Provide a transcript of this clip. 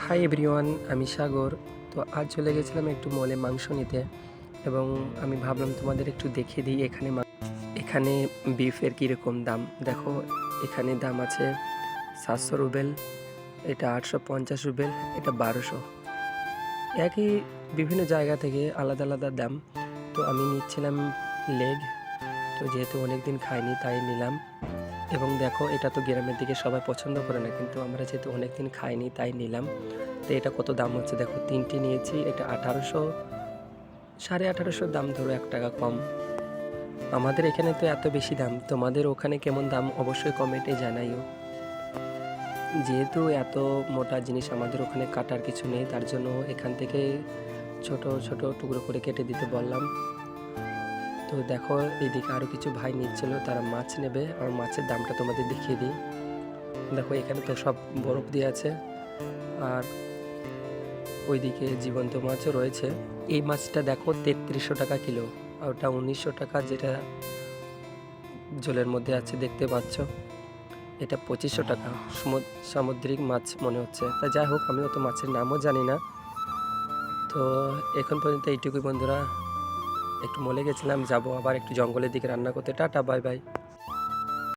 Hi everyone, আমি সাগর। তো আজ চলে গেছিলাম একটু মলে মাংস নিতে এবং আমি ভাবলাম তোমাদের একটু দেখিয়ে দিই এখানে বিফের কীরকম দাম। দেখো, এখানে দাম আছে 700 রুবেল, এটা 850 রুবেল, এটা 1200। একই বিভিন্ন জায়গা থেকে আলাদা আলাদা দাম। তো আমি নিচ্ছিলাম লেগ, তো যেহেতু অনেকদিন খাইনি তাই নিলাম। এবং দেখো, এটা তো গ্রামের দিকে সবাই পছন্দ করে না, কিন্তু আমরা যেহেতু অনেকদিন খাইনি তাই নিলাম। তো এটা কত দাম হচ্ছে দেখো, 3টি নিয়েছি, এটা 1800, 1850 দাম, ধরো 1 টাকা কম। আমাদের এখানে তো এত বেশি দাম, তোমাদের ওখানে কেমন দাম অবশ্যই কমেন্টে জানাইও। যেহেতু এত মোটা জিনিস আমাদের ওখানে কাটার কিছু নেই, তার জন্য এখান থেকে ছোট ছোট টুকরো করে কেটে দিতে বললাম। তো দেখো, এদিকে আরও কিছু ভাই নিচ্ছিল, তারা মাছ নেবে। আর মাছের দামটা তোমাদের দেখিয়ে দিই। দেখো, এখানে তো সব বরফ দিয়ে আছে, আর ওইদিকে জীবন্ত মাছও রয়েছে। এই মাছটা দেখো 3300 টাকা কিলো, আর ওটা 1900 টাকা, যেটা জলের মধ্যে আছে দেখতে পাচ্ছ। এটা 2500 টাকা। সামুদ্রিক মাছ মনে হচ্ছে। তা যাই হোক, আমি অত মাছের নামও জানি না। তো এখন পর্যন্ত এইটুকুই বন্ধুরা। একটু মলে গেছিলাম, যাব আবার একটু জঙ্গলের দিকে রান্না করতে। Tata, bye bye.